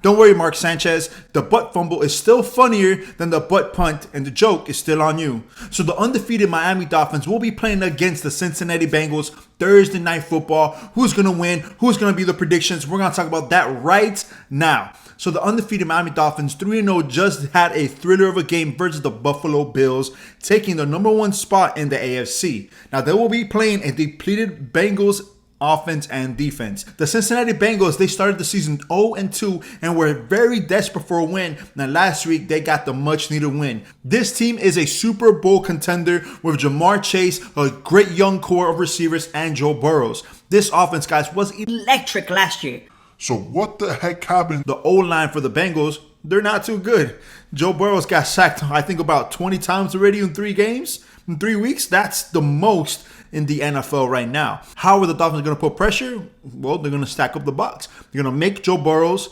Don't worry, Mark Sanchez, the butt fumble is still funnier than the butt punt, and the joke is still on you. So the undefeated Miami Dolphins will be playing against the Cincinnati Bengals Thursday Night Football. Who's going to win? Who's going to be the predictions? We're going to talk about that right now. So the undefeated Miami Dolphins 3-0 just had a thriller of a game versus the Buffalo Bills, taking the #1 spot in the AFC. Now they will be playing a depleted Bengals offense and defense. The Cincinnati Bengals, they started the season 0-2 and were very desperate for a win. Now last week, they got the much needed win. This team is a Super Bowl contender with Jamar Chase, a great young core of receivers, and Joe Burrows. This offense, guys, was electric last year. So what the heck happened? The O-line for the Bengals, they're not too good. Joe Burrows got sacked, I think, about 20 times already in 3 games. In 3 weeks, that's the most in the NFL right now. How are the Dolphins going to put pressure? Well, they're going to stack up the box. They're going to make Joe Burrows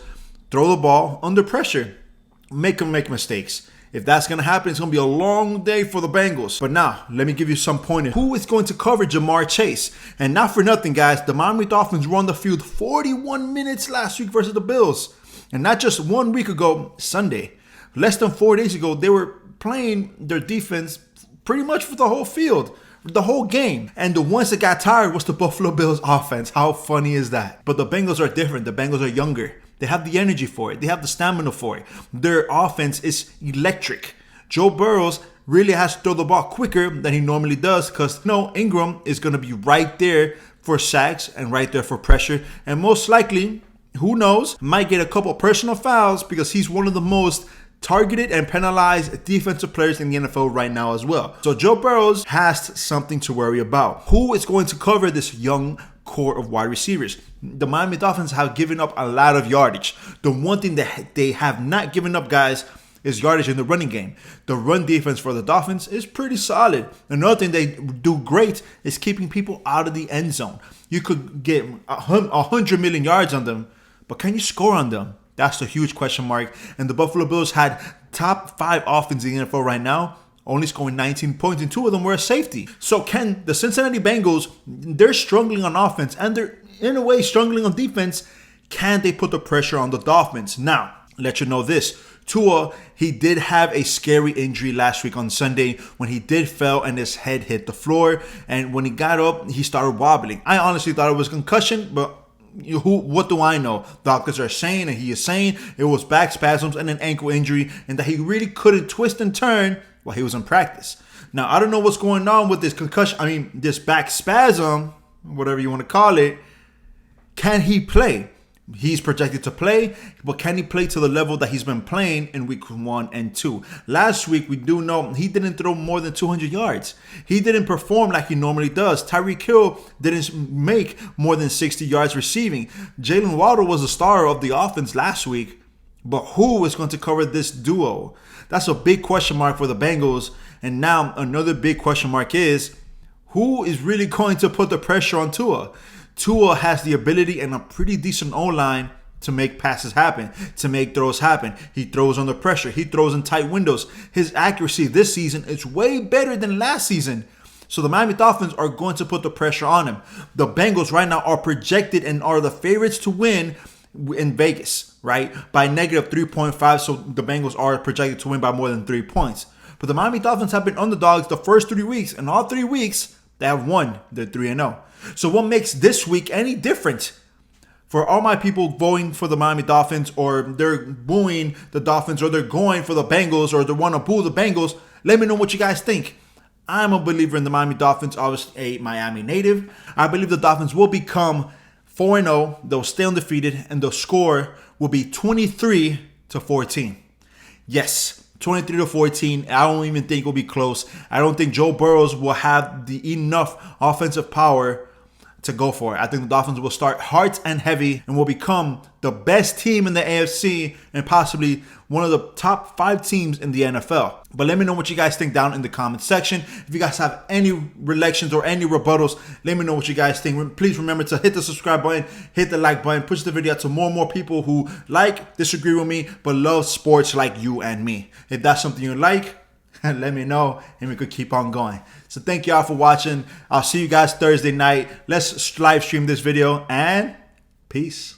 throw the ball under pressure. Make him make mistakes. If that's going to happen, it's going to be a long day for the Bengals. But now, let me give you some pointers. Who is going to cover Jamar Chase? And not for nothing, guys, the Miami Dolphins were on the field 41 minutes last week versus the Bills. And not just 1 week ago, Sunday. Less than 4 days ago, they were playing their defense pretty much for the whole field, the whole game. And the ones that got tired was the Buffalo Bills offense. How funny is that? But the Bengals are different. The Bengals are younger. They have the energy for it. They have the stamina for it. Their offense is electric. Joe Burrows really has to throw the ball quicker than he normally does because Ingram is going to be right there for sacks and right there for pressure. And most likely, who knows, might get a couple personal fouls because he's one of the most targeted and penalized defensive players in the NFL right now as well. So Joe Burrows has something to worry about. Who is going to cover this young core of wide receivers? The Miami Dolphins have given up a lot of yardage. The one thing that they have not given up, guys, is yardage in the running game. The run defense for the Dolphins is pretty solid. Another thing they do great is keeping people out of the end zone. You could get 100 million yards on them, but can you score on them? That's the huge question mark. And the Buffalo Bills had top 5 offense in the NFL right now, only scoring 19 points, and 2 of them were a safety. So can the Cincinnati Bengals, they're struggling on offense, and they're in a way struggling on defense. Can they put the pressure on the Dolphins? Now, let you know this. Tua, he did have a scary injury last week on Sunday when he did fell and his head hit the floor. And when he got up, he started wobbling. I honestly thought it was concussion, but what do I know? Doctors are saying, and he is saying, it was back spasms and an ankle injury, and that he really couldn't twist and turn while he was in practice. Now, I don't know what's going on with this concussion. This back spasm, whatever you want to call it. Can he play? He's projected to play, but can he play to the level that he's been playing in week 1 and 2? Last week, we do know he didn't throw more than 200 yards. He didn't perform like he normally does. Tyreek Hill didn't make more than 60 yards receiving. Jaylen Waddle was the star of the offense last week, but who is going to cover this duo? That's a big question mark for the Bengals. And now another big question mark is, who is really going to put the pressure on Tua? Tua has the ability and a pretty decent O-line to make passes happen, to make throws happen. He throws under pressure. He throws in tight windows. His accuracy this season is way better than last season. So the Miami Dolphins are going to put the pressure on him. The Bengals right now are projected and are the favorites to win in Vegas, right? By negative 3.5. So the Bengals are projected to win by more than 3 points. But the Miami Dolphins have been underdogs the first 3 weeks. And all 3 weeks, they have won. They're 3-0. So what makes this week any different? For all my people voting for the Miami Dolphins, or they're booing the Dolphins, or they're going for the Bengals, or they want to boo the Bengals, let me know what you guys think. I'm a believer in the Miami Dolphins, obviously a Miami native. I believe the Dolphins will become 4-0. They'll stay undefeated, and the score will be 23-14. Yes, 23-14. I don't even think it will be close. I don't think Joe Burrows will have the enough offensive power to go for it. I think the Dolphins will start hard and heavy and will become the best team in the AFC and possibly one of the top 5 teams in the NFL. But let me know what you guys think down in the comment section. If you guys have any relections or any rebuttals, let me know what you guys think. Please remember to hit the subscribe button, hit the like button, push the video out to more and more people who disagree with me, but love sports like you and me. If that's something you like, let me know and we could keep on going. So thank y'all for watching. I'll see you guys Thursday night. Let's live stream this video and peace.